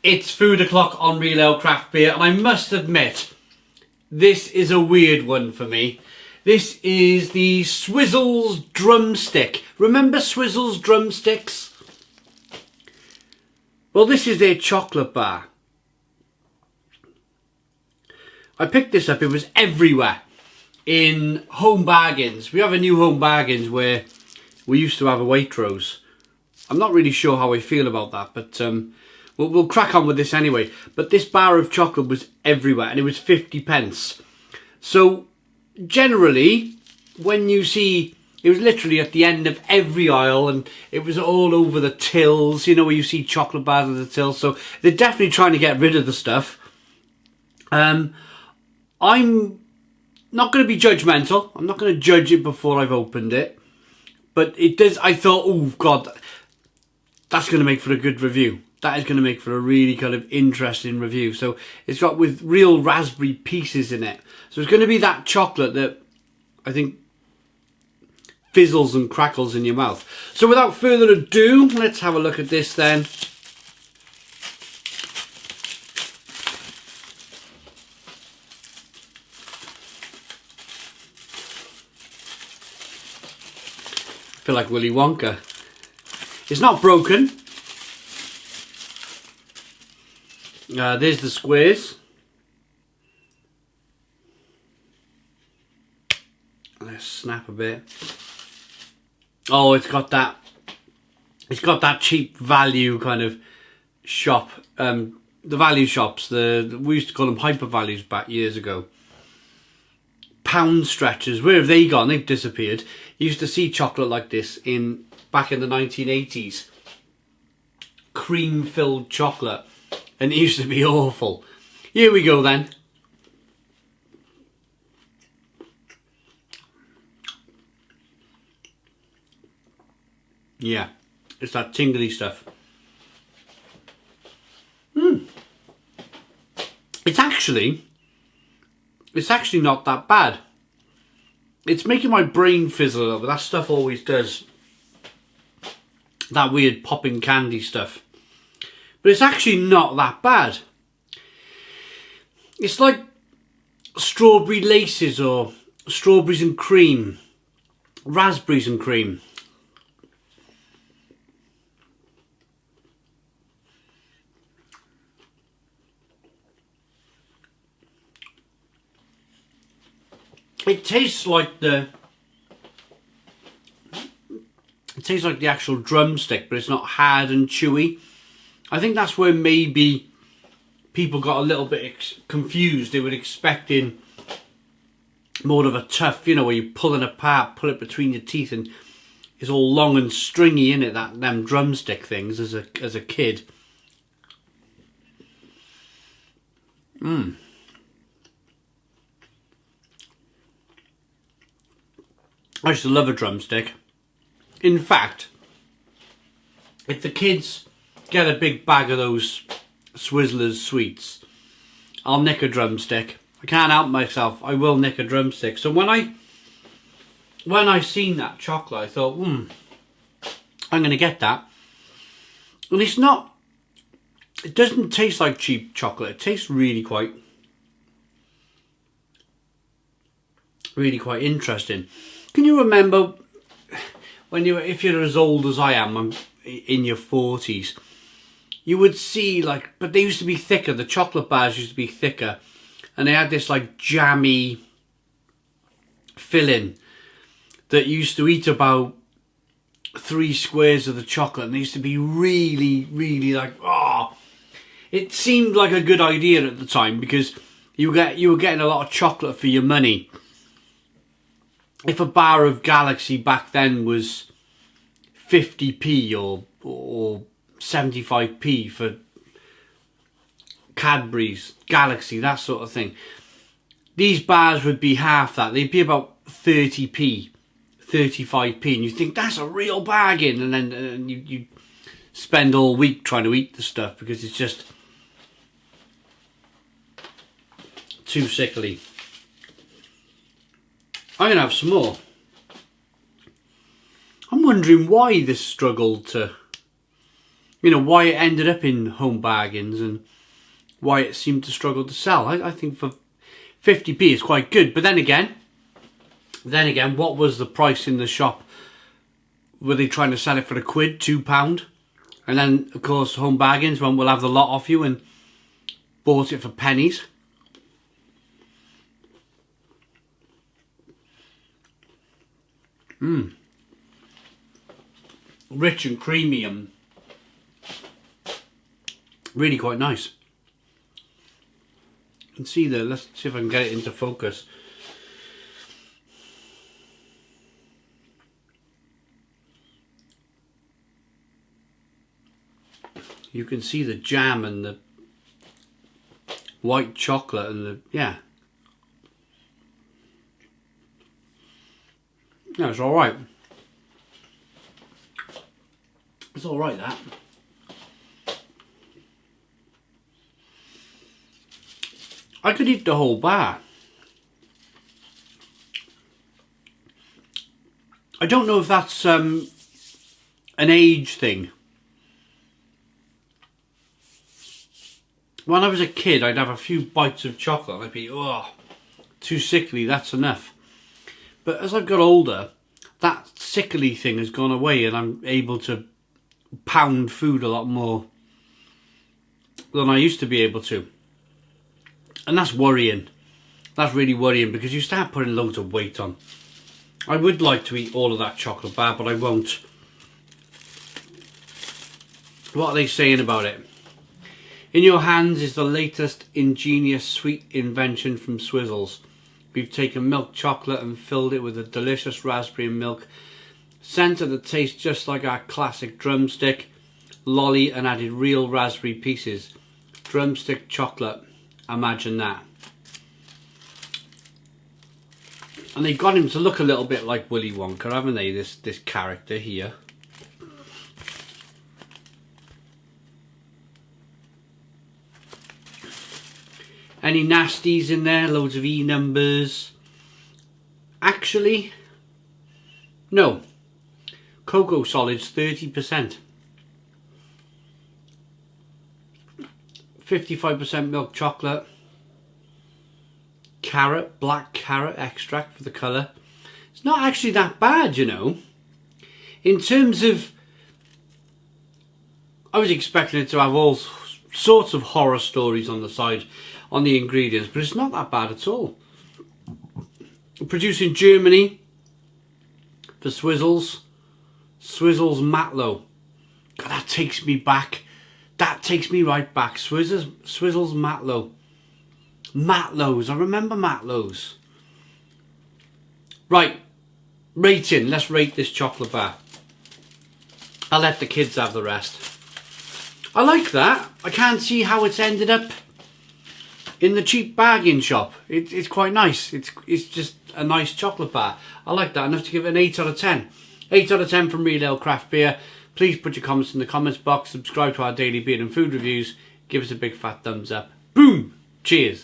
It's food o'clock on Real Ale Craft Beer, and I must admit, this is a weird one for me. This is the Swizzels Drumstick. Remember Swizzels Drumsticks? Well, this is their chocolate bar. I picked this up, it was everywhere in Home Bargains. We have a new Home Bargains where we used to have a Waitrose. I'm not really sure how I feel about that, but we'll crack on with this anyway. But this bar of chocolate was everywhere, and it was 50p. So generally, when you see, it was literally at the end of every aisle, and it was all over the tills, you know, where you see chocolate bars at the tills. So they're definitely trying to get rid of the stuff. I'm not going to be judgmental. I'm not going to judge it before I've opened it. But it does, I thought, oh God, that's going to make for a good review. That is going to make for a really kind of interesting review. So it's got with real raspberry pieces in it. So it's going to be that chocolate that I think fizzles and crackles in your mouth. So without further ado, let's have a look at this then. I feel like Willy Wonka. It's not broken. There's the squares. Let's snap a bit. Oh, it's got that cheap value kind of shop. The value shops. We used to call them hyper values back years ago. Pound stretchers. Where have they gone? They've disappeared. You used to see chocolate like this back in the 1980s. Cream-filled chocolate. And it used to be awful. Here we go then. Yeah, it's that tingly stuff. It's actually not that bad. It's making my brain fizzle a little bit. That stuff always does. That weird popping candy stuff. But it's actually not that bad. It's like strawberry laces or strawberries and cream. Raspberries and cream. It tastes like the actual drumstick, but it's not hard and chewy. I think that's where maybe people got a little bit confused. They were expecting more of a tough, you know, where you pull it apart, pull it between your teeth, and it's all long and stringy, in it. Them drumstick things as a kid. I used to love a drumstick. In fact, if the kids get a big bag of those Swizzlers sweets, I'll nick a drumstick. I can't help myself. I will nick a drumstick. So when I seen that chocolate, I thought, I'm going to get that. And it's not. It doesn't taste like cheap chocolate. It tastes really quite interesting. Can you remember when if you're as old as I am, I'm in your 40s, you would see but they used to be thicker. The chocolate bars used to be thicker, and they had this like jammy filling that you used to eat about 3 squares of the chocolate, and they used to be really, really it seemed like a good idea at the time because you were getting a lot of chocolate for your money. If a bar of Galaxy back then was 50p or 75p for Cadbury's, Galaxy, that sort of thing, these bars would be half that. They'd be about 30p, 35p, and you think that's a real bargain, and then you spend all week trying to eat the stuff because it's just too sickly. I'm going to have some more. I'm wondering why this struggled to... you know, why it ended up in Home Bargains and why it seemed to struggle to sell. I think for 50p is quite good. But then again, what was the price in the shop? Were they trying to sell it for £1, £2? And then, of course, Home Bargains went, we'll have the lot off you, and bought it for pennies. Rich and creamy and really quite nice. You can see there, let's see if I can get it into focus. You can see the jam and the white chocolate and the, yeah. Yeah, it's alright. It's alright, that. I could eat the whole bar. I don't know if that's an age thing. When I was a kid, I'd have a few bites of chocolate and I'd be, oh, too sickly, that's enough. But as I've got older, that sickly thing has gone away and I'm able to pound food a lot more than I used to be able to. And that's worrying. That's really worrying because you start putting loads of weight on. I would like to eat all of that chocolate bar, but I won't. What are they saying about it? In your hands is the latest ingenious sweet invention from Swizzels. We've taken milk chocolate and filled it with a delicious raspberry and milk centre that tastes just like our classic drumstick lolly and added real raspberry pieces. Drumstick chocolate, imagine that. And they've got him to look a little bit like Willy Wonka, haven't they? This character here. Any nasties in there? Loads of E numbers. Actually, no. Cocoa solids 30%. 55% milk chocolate. Carrot, black carrot extract for the colour. It's not actually that bad, you know. In terms of, I was expecting it to have all sorts of horror stories on the side, on the ingredients, but it's not that bad at all. Produced in Germany for Swizzels. Swizzels Matlow. God, that takes me back. That takes me right back. Swizzels Matlow. Matlows. I remember Matlows. Right. Rating. Let's rate this chocolate bar. I'll let the kids have the rest. I like that. I can't see how it's ended up in the cheap bargain shop. It's quite nice. It's just a nice chocolate bar. I like that. Enough to give it an 8 out of 10. 8 out of 10 from Real Ale Craft Beer. Please put your comments in the comments box. Subscribe to our daily beer and food reviews. Give us a big fat thumbs up. Boom! Cheers.